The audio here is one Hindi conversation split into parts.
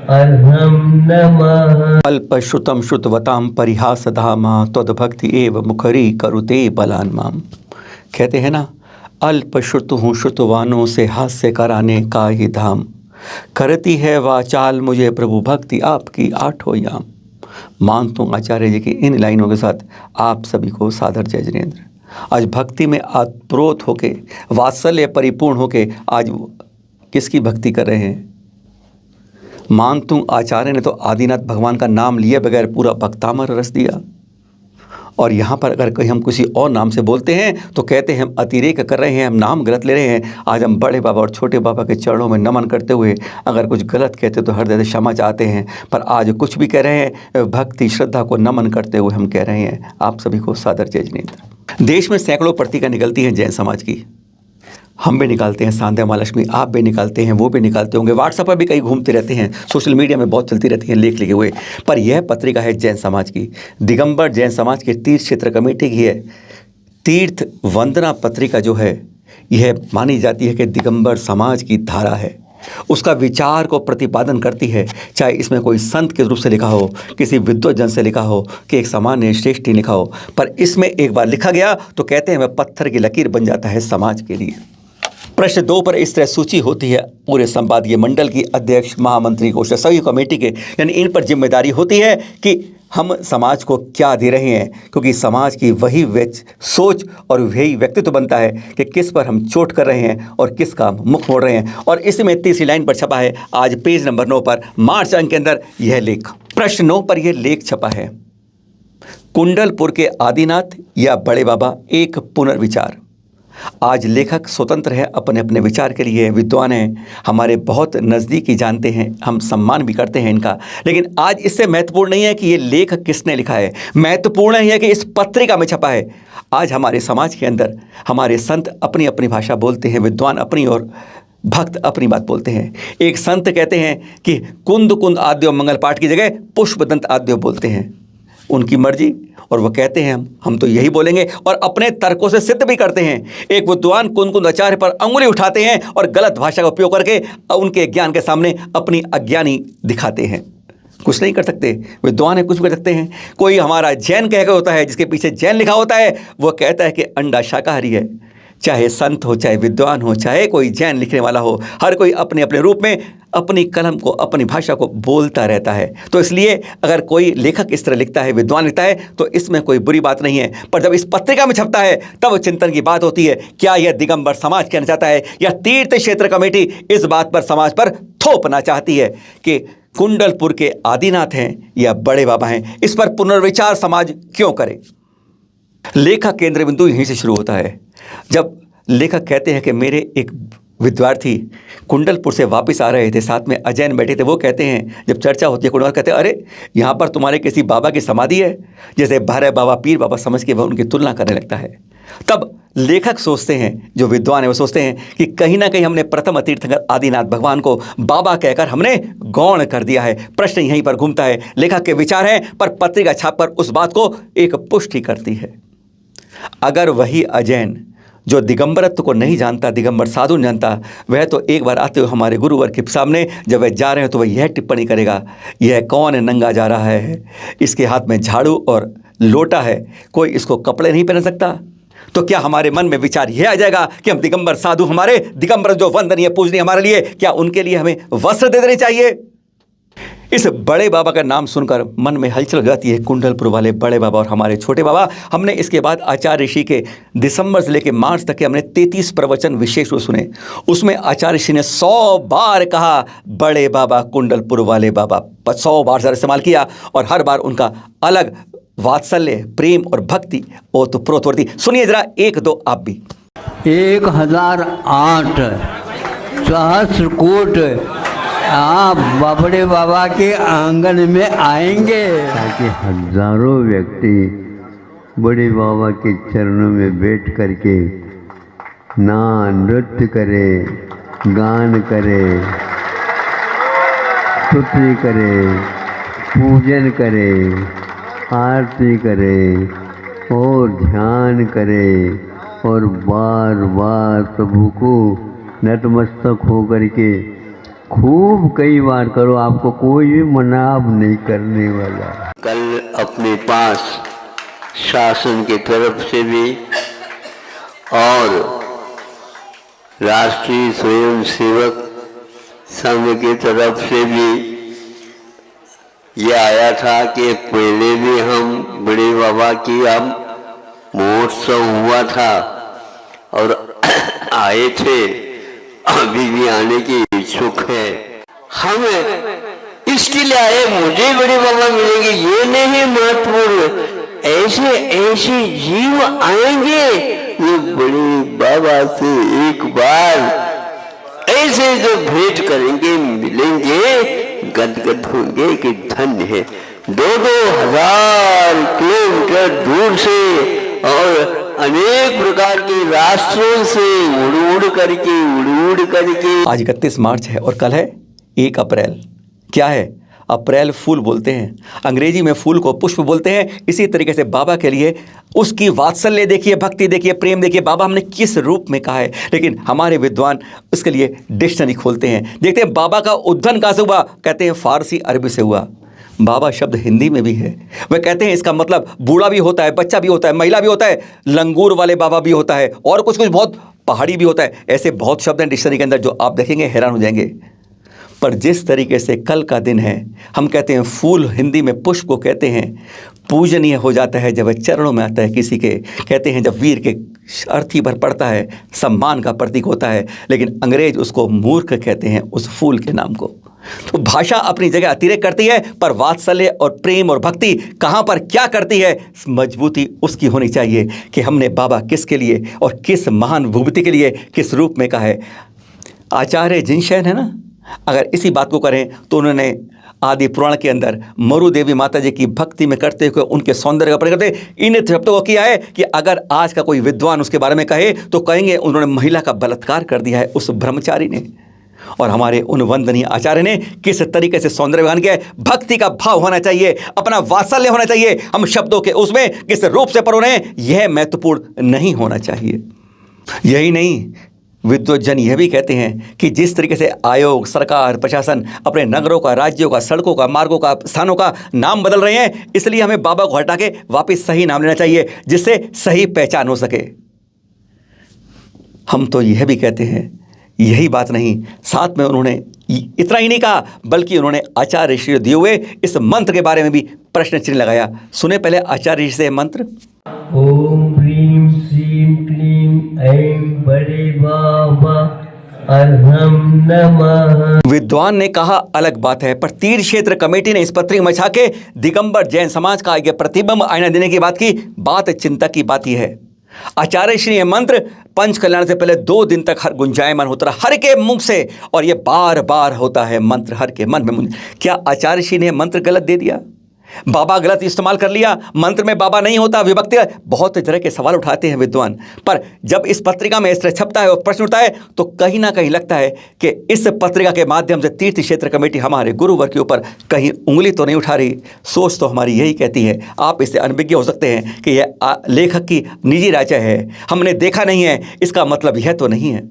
अर्हं नमः। अल्पश्रुतं श्रुतवतां परिहासधामा त्वद्भक्ति एव मुखरी करुते बलान माम। कहते हैं ना, अल्प श्रुत हूँ श्रुतवानों से हास्य कराने का ही धाम, करती है वाचाल मुझे प्रभु भक्ति आपकी आठों याम। मानता हूँ आचार्य जी की इन लाइनों के साथ आप सभी को सादर जय जिनेंद्र। आज भक्ति में आत्प्रोत होके, वात्सल्य परिपूर्ण होके आज किसकी भक्ति कर रहे हैं? मानता हूँ आचार्य ने तो आदिनाथ भगवान का नाम लिए बगैर पूरा भक्तामर रस दिया। और यहाँ पर अगर कहीं हम किसी और नाम से बोलते हैं तो कहते हैं हम अतिरेक कर रहे हैं, हम नाम गलत ले रहे हैं। आज हम बड़े बाबा और छोटे बाबा के चरणों में नमन करते हुए अगर कुछ गलत कहते तो हृदय से क्षमा चाहते हैं, पर आज कुछ भी कह रहे हैं भक्ति श्रद्धा को नमन करते हुए हम कह रहे हैं आप सभी को सादर जय जिनेंद्र। देश में सैकड़ों पत्रिका निकलती हैं जैन समाज की, हम भी निकालते हैं, सांध्या महालक्ष्मी आप भी निकालते हैं, वो भी निकालते होंगे, व्हाट्सएप पर भी कहीं घूमते रहते हैं, सोशल मीडिया में बहुत चलती रहती हैं लेख लिखे हुए। पर यह पत्रिका है जैन समाज की, दिगंबर जैन समाज के तीर्थ क्षेत्र कमेटी की है। तीर्थ वंदना पत्रिका जो है यह मानी जाती है कि दिगंबर समाज की धारा है, उसका विचार को प्रतिपादन करती है। चाहे इसमें कोई संत के रूप से लिखा हो, किसी विद्वजन से लिखा हो, कि एक सामान्य श्रेष्ठी लिखा हो, पर इसमें एक बार लिखा गया तो कहते हैं वह पत्थर की लकीर बन जाता है समाज के लिए। प्रश्न 2 पर इस तरह सूची होती है पूरे संपादकीय मंडल की, अध्यक्ष, महामंत्री, कोष, सभी कमेटी के, यानी इन पर जिम्मेदारी होती है कि हम समाज को क्या दे रहे हैं, क्योंकि समाज की वही सोच और वही व्यक्तित्व बनता है कि किस पर हम चोट कर रहे हैं और किस का मुख मोड़ रहे हैं। और इसमें तीसरी लाइन पर छपा है आज पेज नंबर 9 पर मार्च अंक के अंदर यह लेख। प्रश्न 9 पर यह लेख छपा है, कुंडलपुर के आदिनाथ या बड़े बाबा एक पुनर्विचार। आज लेखक स्वतंत्र है अपने अपने विचार के लिए, विद्वान हैं, हमारे बहुत नज़दीकी जानते हैं, हम सम्मान भी करते हैं इनका, लेकिन आज इससे महत्वपूर्ण नहीं है कि ये लेख किसने लिखा है, महत्वपूर्ण है कि इस पत्रिका में छपा है। आज हमारे समाज के अंदर हमारे संत अपनी अपनी भाषा बोलते हैं, विद्वान अपनी और भक्त अपनी बात बोलते हैं। एक संत कहते हैं कि कुंद कुंद आद्यो मंगल पाठ की जगह पुष्पदंत आद्यो बोलते हैं, उनकी मर्जी, और वह कहते हैं हम तो यही बोलेंगे, और अपने तर्कों से सिद्ध भी करते हैं। एक विद्वान कुंद आचार्य पर अंगुली उठाते हैं और गलत भाषा का उपयोग करके उनके ज्ञान के सामने अपनी अज्ञानी दिखाते हैं। कुछ नहीं कर सकते, विद्वान है, कुछ भी कर सकते हैं। कोई हमारा जैन कहकर होता है जिसके पीछे जैन लिखा होता है, वह कहता है कि अंडा शाकाहारी है। चाहे संत हो, चाहे विद्वान हो, चाहे कोई जैन लिखने वाला हो, हर कोई अपने अपने रूप में अपनी कलम को, अपनी भाषा को बोलता रहता है। तो इसलिए अगर कोई लेखक इस तरह लिखता है, विद्वान लिखता है, तो इसमें कोई बुरी बात नहीं है। पर जब इस पत्रिका में छपता है तब चिंतन की बात होती है, क्या यह दिगंबर समाज कहना चाहता है या तीर्थ क्षेत्र कमेटी इस बात पर समाज पर थोपना चाहती है कि कुंडलपुर के आदिनाथ हैं या बड़े बाबा हैं, इस पर पुनर्विचार समाज क्यों करे? लेखक केंद्र बिंदु यहीं से शुरू होता है। जब लेखक कहते हैं कि मेरे एक विद्यार्थी कुंडलपुर से वापस आ रहे थे, साथ में अजैन बैठे थे, वो कहते हैं जब चर्चा होती है कुंडल, कहते हैं अरे यहाँ पर तुम्हारे किसी बाबा की समाधि है, जैसे भैरव बाबा, पीर बाबा समझ के वह उनकी तुलना करने लगता है। तब लेखक सोचते हैं, जो विद्वान है वो सोचते हैं कि कहीं ना कहीं हमने प्रथम तीर्थंकर आदिनाथ भगवान को बाबा कहकर हमने गौण कर दिया है। प्रश्न यहीं पर घूमता है, लेखक के विचार हैं पर पत्रिका छापकर उस बात को एक पुष्टि करती है। अगर वही अजैन जो दिगंबरत्व को नहीं जानता, दिगंबर साधु नहीं जानता, वह तो एक बार आते हुए हमारे गुरुवर के सामने जब वह जा रहे हैं तो वह यह टिप्पणी करेगा, यह कौन नंगा जा रहा है, इसके हाथ में झाड़ू और लोटा है, कोई इसको कपड़े नहीं पहन सकता। तो क्या हमारे मन में विचार यह आ जाएगा कि हम दिगंबर साधु, हमारे दिगंबर जो वंदनीय पूजनीय हमारे लिए, क्या उनके लिए हमें वस्त्र दे देने चाहिए? इस बड़े बाबा का नाम सुनकर मन में हलचल हो जाती है, कुंडलपुर वाले बड़े बाबा और हमारे छोटे बाबा। हमने इसके बाद आचार्य ऋषि के दिसंबर से लेकर मार्च तक के हमने 33 प्रवचन विशेष रूप सुने। उसमें आचार्य ऋषि ने 100 बार कहा बड़े बाबा, कुंडलपुर वाले बाबा, 100 बार जरा इस्तेमाल किया, और हर बार उनका अलग वात्सल्य, प्रेम और भक्ति ओतप्रोतवर्ती। सुनिए जरा 1-2 आप भी। 1008 सहस्रकूट आप बड़े बाबा के आंगन में आएंगे, ताकि हजारों व्यक्ति बड़े बाबा के चरणों में बैठ करके ना नृत्य करे, गान करे, स्तुति करे, पूजन करे, आरती करे और ध्यान करे, और बार बार प्रभु को नतमस्तक होकर के खूब कई बार करो, आपको कोई भी मना अब नहीं करने वाला। कल अपने पास शासन की तरफ से भी और राष्ट्रीय स्वयं सेवक संघ की तरफ से भी ये आया था कि पहले भी हम बड़े बाबा की अब महोत्सव हुआ था और आए थे, अभी भी आने की इच्छुक है। हम इसके लिए आए, मुझे बड़े बाबा मिलेंगे ये नहीं महत्वपूर्ण, ऐसे ऐसे जीव आएंगे ये बड़े बाबा से एक बार ऐसे जो भेंट करेंगे, मिलेंगे, गदगद होंगे कि धन्य है। 2-2 हजार किलोमीटर दूर से और अनेक प्रकार के राष्ट्रों से उड़ करके आज 31 मार्च है और कल है 1 अप्रैल। क्या है? अप्रैल फूल बोलते हैं, अंग्रेजी में फूल को पुष्प बोलते हैं। इसी तरीके से बाबा के लिए उसकी वात्सल्य देखिए, भक्ति देखिए, प्रेम देखिए, बाबा हमने किस रूप में कहा है। लेकिन हमारे विद्वान उसके लिए डिक्शनरी खोलते हैं, देखते हैं बाबा का उद्भव कहाँ से हुआ। कहते हैं फारसी अरबी से हुआ। बाबा शब्द हिंदी में भी है। वह कहते हैं इसका मतलब बूढ़ा भी होता है, बच्चा भी होता है, महिला भी होता है, लंगूर वाले बाबा भी होता है और कुछ कुछ बहुत पहाड़ी भी होता है। ऐसे बहुत शब्द हैं डिक्शनरी के अंदर जो आप देखेंगे हैरान हो जाएंगे। पर जिस तरीके से कल का दिन है, हम कहते हैं फूल हिंदी में पुष्प को कहते हैं, पूजनीय हो जाता है जब वह चरणों में आता है किसी के। कहते हैं जब वीर के अर्थी पर पड़ता है, सम्मान का प्रतीक होता है। लेकिन अंग्रेज उसको मूर्ख कहते हैं उस फूल के नाम को। तो भाषा अपनी जगह अतिरेक करती है, पर वात्सल्य और प्रेम और भक्ति कहाँ पर क्या करती है, मजबूती उसकी होनी चाहिए कि हमने बाबा किसके लिए और किस महान विभूति के लिए किस रूप में कहा है। आचार्य जिनशैन है ना, अगर इसी बात को करें तो उन्होंने आदि पुराण के अंदर मरु देवी माता जी की भक्ति में करते हुए उनके सौंदर्य का प्रकट करते इन शब्दों को किया है कि अगर आज का कोई विद्वान उसके बारे में कहे तो कहेंगे उन्होंने महिला का बलात्कार कर दिया है उस ब्रह्मचारी ने। और हमारे उन वंदनीय आचार्य ने किस तरीके से सौंदर्य बयान किया है। भक्ति का भाव होना चाहिए, अपना वात्सल्य होना चाहिए, हम शब्दों के उसमें किस रूप से परोने यह महत्वपूर्ण नहीं होना चाहिए। यही नहीं, विद्वज्जन यह भी कहते हैं कि जिस तरीके से आयोग, सरकार, प्रशासन अपने नगरों का, राज्यों का, सड़कों का, मार्गों का, स्थानों का नाम बदल रहे हैं, इसलिए हमें बाबा को हटा के वापस सही नाम लेना चाहिए जिससे सही पहचान हो सके। हम तो यह भी कहते हैं, यही बात नहीं, साथ में उन्होंने इतना ही नहीं कहा बल्कि उन्होंने आचार्य ऋषि दिए हुए इस मंत्र के बारे में भी प्रश्न चिन्ह लगाया। सुने पहले आचार्य ऋषि से मंत्र। ओम ह्रीं श्रीं क्लीं ऐं बड़े बाबा अहम नमः। विद्वान ने कहा अलग बात है, पर तीर्थ क्षेत्र कमेटी ने इस पत्रिका में छा के दिगंबर जैन समाज का एक प्रतिबिंब आईना देने की बात की। बात चिंता की बात ही है। आचार्य श्री ये मंत्र पंच कल्याण से पहले 2 दिन तक हर गुंजायमान होता रहा हर के मुख से, और ये बार बार होता है मंत्र हर के मन में। क्या आचार्य श्री ने मंत्र गलत दे दिया? बाबा गलत इस्तेमाल कर लिया? मंत्र में बाबा नहीं होता, विभक्ति? बहुत तरह के सवाल उठाते हैं विद्वान। पर जब इस पत्रिका में इस तरह छपता है और प्रश्न उठता है तो कहीं ना कहीं लगता है कि इस पत्रिका के माध्यम से तीर्थ क्षेत्र कमेटी हमारे गुरुवर के ऊपर कहीं उंगली तो नहीं उठा रही। सोच तो हमारी यही कहती है। आप इससे अनभिज्ञ हो सकते हैं कि यह लेखक की निजी राय है, हमने देखा नहीं है, इसका मतलब यह तो नहीं है।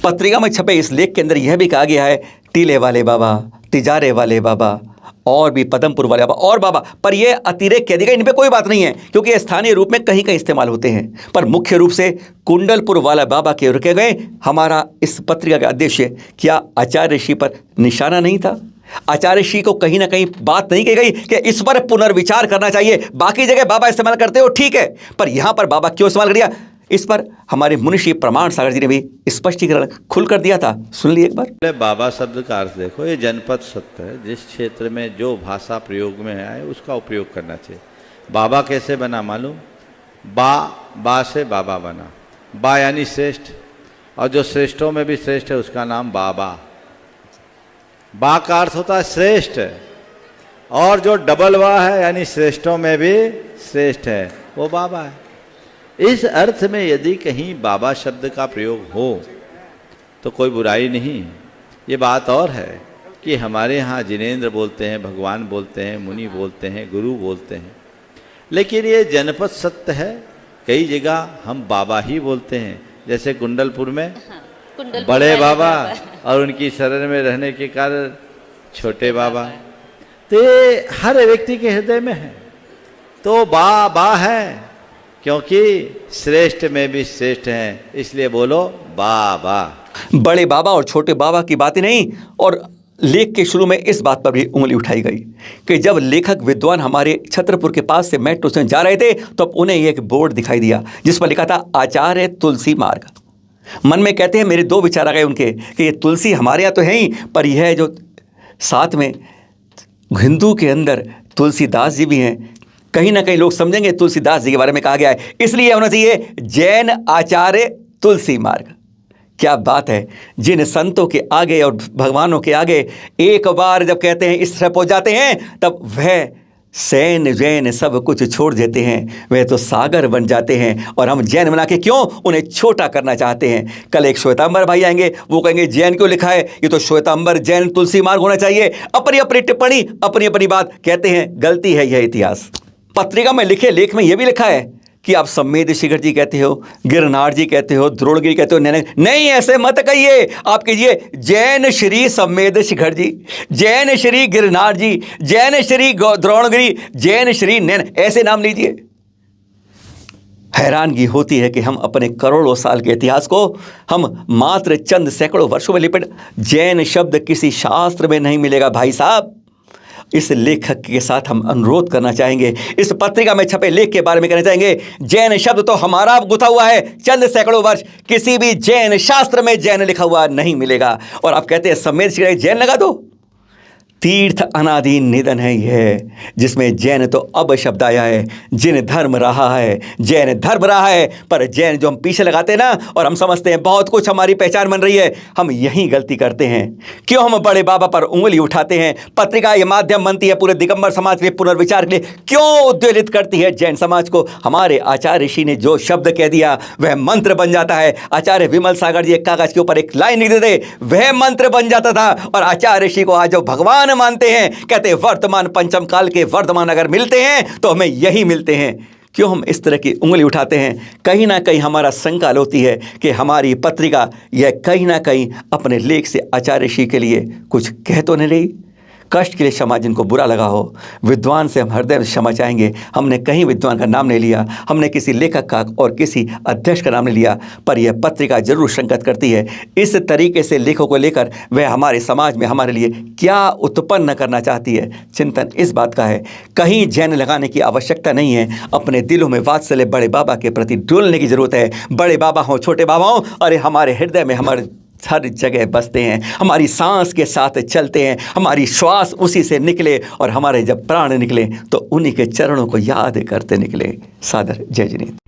पत्रिका में छपे इस लेख के अंदर यह भी कहा गया है टीले वाले बाबा, तिजारे वाले बाबा और भी पदमपुर वाले बाबा और बाबा, पर ये अतिरेक कह दिया, इन पे कोई बात नहीं है क्योंकि ये स्थानीय रूप में कहीं कहीं इस्तेमाल होते हैं। पर मुख्य रूप से कुंडलपुर वाला बाबा के रुके गए। हमारा इस पत्रिका का उद्देश्य क्या आचार्य ऋषि पर निशाना नहीं था? आचार्य ऋषि को कहीं ना कहीं बात नहीं कही गई कि इस पर पुनर्विचार करना चाहिए? बाकी जगह बाबा इस्तेमाल करते हो ठीक है, पर यहां पर बाबा क्यों इस्तेमाल कर दिया? इस पर हमारे मुनिषी प्रमाण सागर जी ने भी स्पष्टीकरण खुल कर दिया था, सुन ली एक बार। बाबा शब्द का अर्थ देखो, ये जनपद सत्य है। जिस क्षेत्र में जो भाषा प्रयोग में आए उसका उपयोग करना चाहिए। बाबा कैसे बना मालूम? बा से बाबा बना। बा यानी श्रेष्ठ, और जो श्रेष्ठों में भी श्रेष्ठ है उसका नाम बाबा। बा का अर्थ होता है श्रेष्ठ, और जो डबल बा है यानी श्रेष्ठों में भी श्रेष्ठ है वो बाबा है। इस अर्थ में यदि कहीं बाबा शब्द का प्रयोग हो तो कोई बुराई नहीं। ये बात और है कि हमारे यहाँ जिनेंद्र बोलते हैं, भगवान बोलते हैं, मुनि बोलते हैं, गुरु बोलते हैं, लेकिन ये जनपद सत्य है। कई जगह हम बाबा ही बोलते हैं, जैसे कुंडलपुर में बड़े बाबा, और उनकी शरण में रहने के कारण छोटे बाबा। तो ये हर व्यक्ति के हृदय में है। तो बा है, क्योंकि श्रेष्ठ में भी श्रेष्ठ हैं, इसलिए बोलो बाबा। बड़े बाबा और छोटे बाबा की बातें नहीं। और लेख के शुरू में इस बात पर भी उंगली उठाई गई कि जब लेखक विद्वान हमारे छतरपुर के पास से मेट्रो से जा रहे थे तो उन्हें एक बोर्ड दिखाई दिया जिस पर लिखा था आचार्य तुलसी मार्ग। मन में कहते हैं मेरे दो विचार आ गए उनके कि ये तुलसी हमारे यहाँ तो है ही, पर यह जो साथ में हिंदू के अंदर तुलसीदास जी भी हैं, कहीं ना कहीं लोग समझेंगे तुलसीदास जी के बारे में कहा गया है, इसलिए होना चाहिए जैन आचार्य तुलसी मार्ग। क्या बात है। जिन संतों के आगे और भगवानों के आगे एक बार जब कहते हैं इस तरह पहुँच जाते हैं तब वह सैन जैन सब कुछ छोड़ देते हैं, वह तो सागर बन जाते हैं। और हम जैन बना के क्यों उन्हें छोटा करना चाहते हैं। कल एक श्वेतांबर भाई आएंगे, वो कहेंगे जैन क्यों लिखा है, ये तो श्वेतांबर जैन तुलसी मार्ग होना चाहिए। अपनी अपनी टिप्पणी, अपनी अपनी बात कहते हैं, गलती है यह इतिहास। पत्रिका में लिखे लेख में यह भी लिखा है कि आप सम्मेद शिखर जी कहते हो, गिरनार जी कहते हो, द्रोणगिरी कहते हो, नहीं ऐसे मत कहिए। आप कीजिए जैन श्री सम्मेद शिखर जी, जैन श्री गिरनार जी, जैन श्री द्रोणगिरी, जैन श्री नैन, ऐसे नाम लीजिए। हैरानगी होती है कि हम अपने करोड़ों साल के इतिहास को हम मात्र चंद सैकड़ों वर्षों में लिपट, जैन शब्द किसी शास्त्र में नहीं मिलेगा भाई साहब। इस लेखक के साथ हम अनुरोध करना चाहेंगे, इस पत्रिका में छपे लेख के बारे में कहना चाहेंगे, जैन शब्द तो हमारा गुथा हुआ है चंद सैकड़ों वर्ष, किसी भी जैन शास्त्र में जैन लिखा हुआ नहीं मिलेगा। और आप कहते हैं सम्मेद श्री जैन लगा दो। तीर्थ अनादि निधन है यह, जिसमें जैन तो अब शब्द आया है। जिन धर्म रहा है, जैन धर्म रहा है, पर जैन जो हम पीछे लगाते हैं ना, और हम समझते हैं बहुत कुछ हमारी पहचान बन रही है, हम यही गलती करते हैं। क्यों हम बड़े बाबा पर उंगली उठाते हैं। पत्रिका ये माध्यम बनती है पूरे दिगंबर समाज के पुनर्विचार के लिए, क्यों उद्वेलित करती है जैन समाज को। हमारे आचार्य ऋषि ने जो शब्द कह दिया वह मंत्र बन जाता है। आचार्य विमल सागर जी एक कागज के ऊपर एक लाइन लिख देते, वह मंत्र बन जाता था। और आचार्य ऋषि को आज जो भगवान मानते हैं, कहते हैं वर्तमान पंचम काल के वर्तमान अगर मिलते हैं तो हमें यही मिलते हैं। क्यों हम इस तरह की उंगली उठाते हैं। कहीं ना कहीं हमारा संकल्प होती है कि हमारी पत्रिका यह कहीं ना कहीं अपने लेख से आचार्य ऋषि के लिए कुछ कह तो नहीं रही। कष्ट के लिए क्षमा जिनको बुरा लगा हो। विद्वान से हम हृदय में क्षमा चाहेंगे। हमने कहीं विद्वान का नाम नहीं लिया, हमने किसी लेखक का और किसी अध्यक्ष का नाम नहीं लिया, पर यह पत्रिका जरूर संकेत करती है इस तरीके से लेखों को लेकर वह हमारे समाज में हमारे लिए क्या उत्पन्न करना चाहती है। चिंतन इस बात का है, कहीं जैन लगाने की आवश्यकता नहीं है। अपने दिलों में वात्सल्य बड़े बाबा के प्रति डोलने की जरूरत है। बड़े बाबा हों छोटे बाबा हों, अरे हमारे हृदय में हमारे हर जगह बसते हैं, हमारी सांस के साथ चलते हैं, हमारी श्वास उसी से निकले, और हमारे जब प्राण निकले तो उन्हीं के चरणों को याद करते निकले। सादर जय जिनेन्द्र।